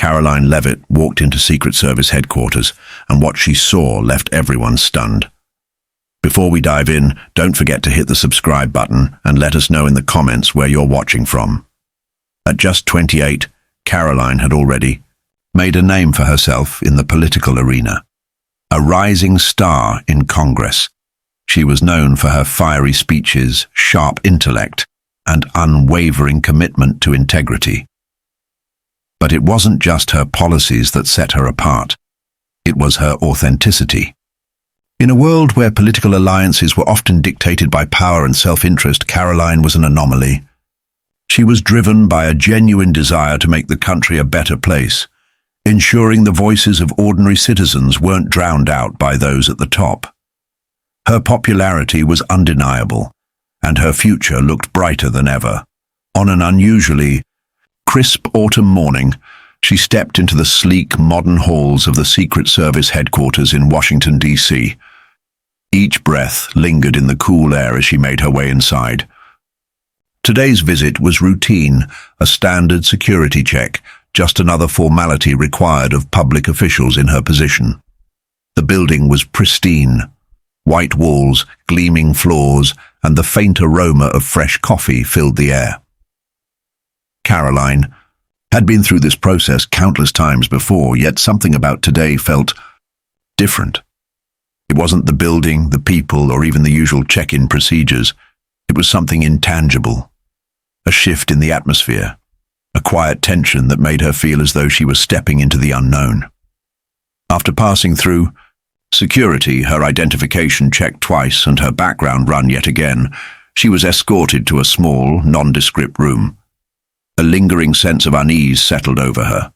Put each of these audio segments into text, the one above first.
Karoline Leavitt walked into Secret Service headquarters, and what she saw left everyone stunned. Before we dive in, don't forget to hit the subscribe button and let us know in the comments where you're watching from. At just 28, Karoline had already made a name for herself in the political arena. A rising star in Congress, she was known for her fiery speeches, sharp intellect, and unwavering commitment to integrity. But it wasn't just her policies that set her apart. It was her authenticity. In a world where political alliances were often dictated by power and self-interest, Karoline was an anomaly. She was driven by a genuine desire to make the country a better place, ensuring the voices of ordinary citizens weren't drowned out by those at the top. Her popularity was undeniable, and her future looked brighter than ever. On an unusually crisp autumn morning, she stepped into the sleek, modern halls of the Secret Service headquarters in Washington, D.C. Each breath lingered in the cool air as she made her way inside. Today's visit was routine, a standard security check, just another formality required of public officials in her position. The building was pristine. White walls, gleaming floors, and the faint aroma of fresh coffee filled the air. Karoline had been through this process countless times before, yet something about today felt different. It wasn't the building, the people, or even the usual check-in procedures. It was something intangible, a shift in the atmosphere, a quiet tension that made her feel as though she was stepping into the unknown. After passing through security, her identification checked twice and her background run yet again, she was escorted to a small, nondescript room. A lingering sense of unease settled over her.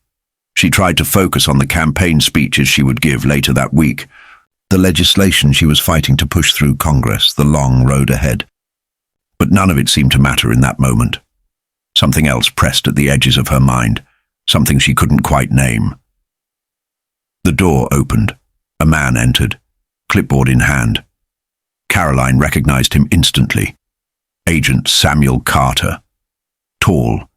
She tried to focus on the campaign speeches she would give later that week, the legislation she was fighting to push through Congress, the long road ahead. But none of it seemed to matter in that moment. Something else pressed at the edges of her mind, something she couldn't quite name. The door opened. A man entered, clipboard in hand. Karoline recognized him instantly. Agent Samuel Carter. Tall,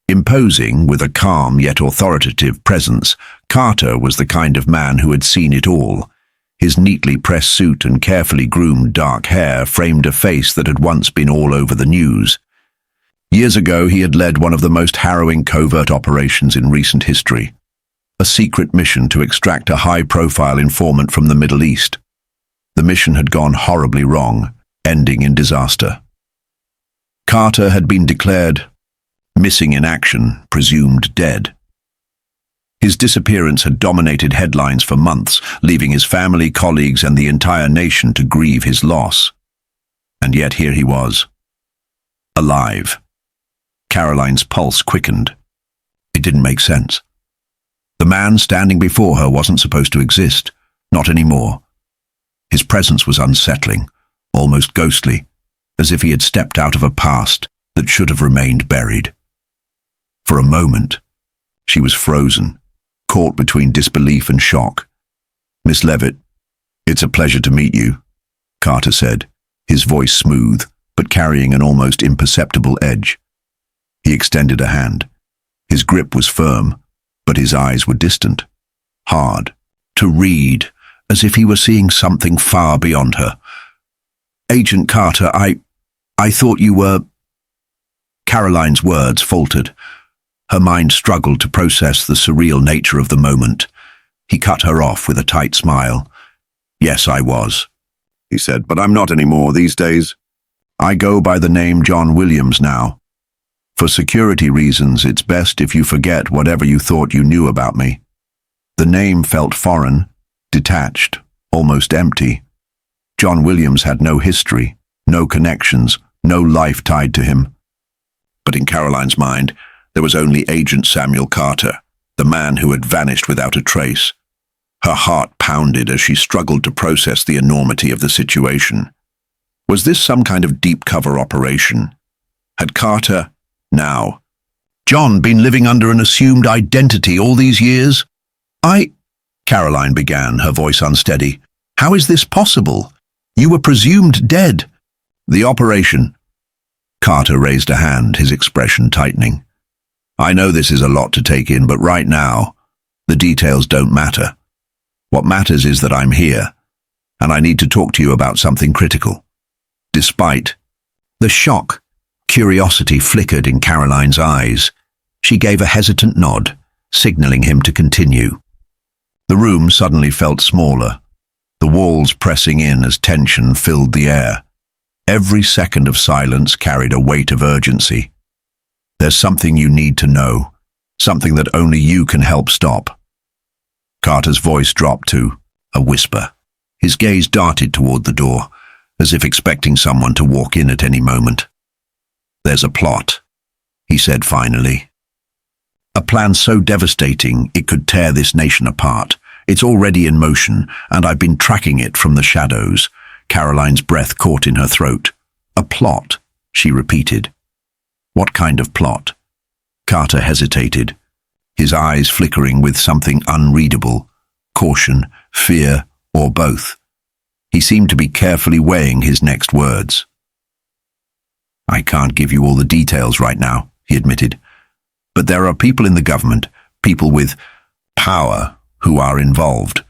imposing with a calm yet authoritative presence, Carter was the kind of man who had seen it all. His neatly pressed suit and carefully groomed dark hair framed a face that had once been all over the news. Years ago, he had led one of the most harrowing covert operations in recent history, a secret mission to extract a high-profile informant from the Middle East. The mission had gone horribly wrong, ending in disaster. Carter had been declared missing in action, presumed dead. His disappearance had dominated headlines for months, leaving his family, colleagues, and the entire nation to grieve his loss. And yet here he was, alive. Karoline's pulse quickened. It didn't make sense. The man standing before her wasn't supposed to exist, not anymore. His presence was unsettling, almost ghostly, as if he had stepped out of a past that should have remained buried. For a moment, she was frozen, caught between disbelief and shock. "Miss Leavitt, it's a pleasure to meet you," Carter said, his voice smooth, but carrying an almost imperceptible edge. He extended a hand. His grip was firm, but his eyes were distant, hard, to read, as if he were seeing something far beyond her. "Agent Carter, I thought you were—" Karoline's words faltered. Her mind struggled to process the surreal nature of the moment. He cut her off with a tight smile. "Yes, I was," he said, "but I'm not anymore these days. I go by the name John Williams now. For security reasons, it's best if you forget whatever you thought you knew about me." The name felt foreign, detached, almost empty. John Williams had no history, no connections, no life tied to him. But in Karoline's mind, there was only Agent Samuel Carter, the man who had vanished without a trace. Her heart pounded as she struggled to process the enormity of the situation. Was this some kind of deep cover operation? Had Carter, now John, been living under an assumed identity all these years? Karoline began, her voice unsteady. "How is this possible? You were presumed dead." "The operation." Carter raised a hand, his expression tightening. I know this is a lot to take in, but right now, the details don't matter. What matters is that I'm here, and I need to talk to you about something critical. Despite the shock, curiosity flickered in Karoline's eyes. She gave a hesitant nod, signaling him to continue. The room suddenly felt smaller, the walls pressing in as tension filled the air. Every second of silence carried a weight of urgency. There's something you need to know, something that only you can help stop. Carter's voice dropped to a whisper. His gaze darted toward the door, as if expecting someone to walk in at any moment. There's a plot, he said finally. A plan so devastating it could tear this nation apart. It's already in motion, and I've been tracking it from the shadows. Karoline's breath caught in her throat. A plot, she repeated. What kind of plot? Carter hesitated, his eyes flickering with something unreadable, caution, fear, or both. He seemed to be carefully weighing his next words. I can't give you all the details right now, he admitted. But there are people in the government, people with power, who are involved.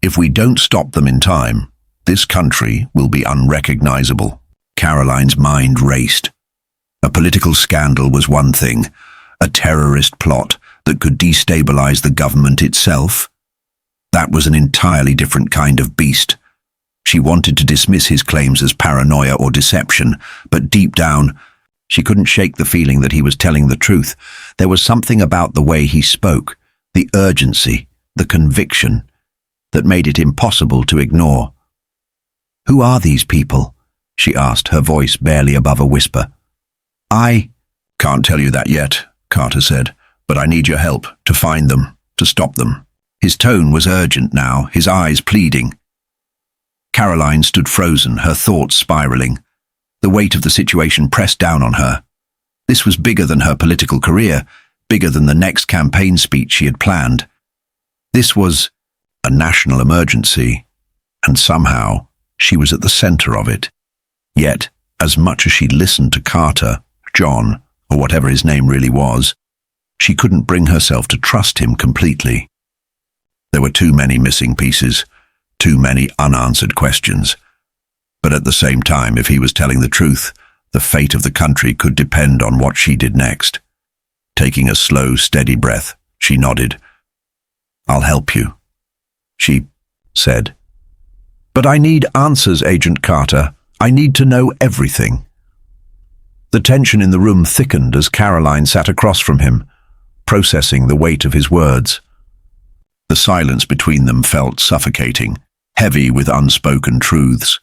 If we don't stop them in time, this country will be unrecognizable. Karoline's mind raced. A political scandal was one thing, a terrorist plot that could destabilize the government itself. That was an entirely different kind of beast. She wanted to dismiss his claims as paranoia or deception, but deep down, she couldn't shake the feeling that he was telling the truth. There was something about the way he spoke, the urgency, the conviction, that made it impossible to ignore. Who are these people? She asked, her voice barely above a whisper. I can't tell you that yet, Carter said, but I need your help to find them, to stop them. His tone was urgent now, his eyes pleading. Karoline stood frozen, her thoughts spiraling. The weight of the situation pressed down on her. This was bigger than her political career, bigger than the next campaign speech she had planned. This was a national emergency, and somehow she was at the center of it. Yet, as much as she listened to Carter, John, or whatever his name really was, she couldn't bring herself to trust him completely. There were too many missing pieces, too many unanswered questions. But at the same time, if he was telling the truth, the fate of the country could depend on what she did next. Taking a slow, steady breath, she nodded. I'll help you, she said. But I need answers, Agent Carter. I need to know everything. The tension in the room thickened as Karoline sat across from him, processing the weight of his words. The silence between them felt suffocating, heavy with unspoken truths.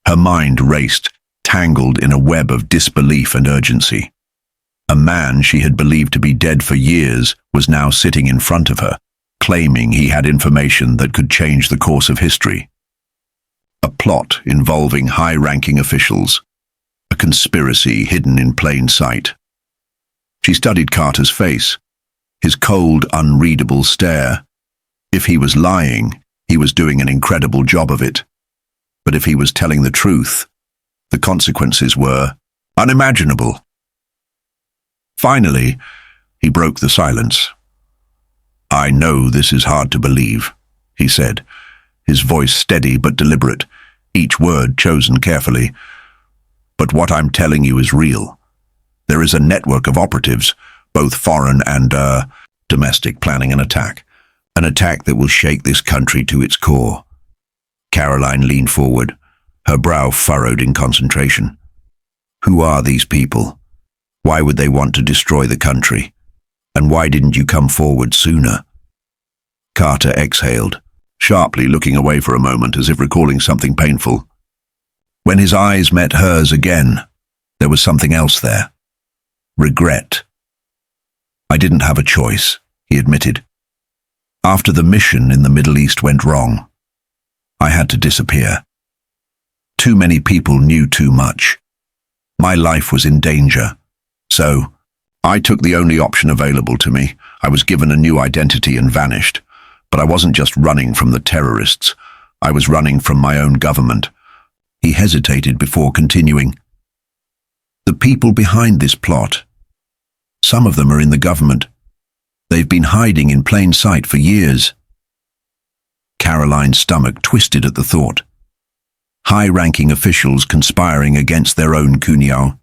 Her mind raced, tangled in a web of disbelief and urgency. A man she had believed to be dead for years was now sitting in front of her, claiming he had information that could change the course of history. A plot involving high-ranking officials, a conspiracy hidden in plain sight. She studied Carter's face, his cold, unreadable stare. If he was lying, he was doing an incredible job of it. But if he was telling the truth, the consequences were unimaginable. Finally, he broke the silence. I know this is hard to believe, he said, his voice steady but deliberate, each word chosen carefully. But what I'm telling you is real. There is a network of operatives, both foreign and domestic, planning an attack that will shake this country to its core. Karoline leaned forward, her brow furrowed in concentration. Who are these people? Why would they want to destroy the country? And why didn't you come forward sooner? Carter exhaled, sharply looking away for a moment as if recalling something painful. When his eyes met hers again, there was something else there. Regret. I didn't have a choice, he admitted. After the mission in the Middle East went wrong, I had to disappear. Too many people knew too much. My life was in danger. So, I took the only option available to me. I was given a new identity and vanished. But I wasn't just running from the terrorists. I was running from my own government. He hesitated before continuing. The people behind this plot. Some of them are in the government. They've been hiding in plain sight for years. Karoline's stomach twisted at the thought. High-ranking officials conspiring against their own Kunyao.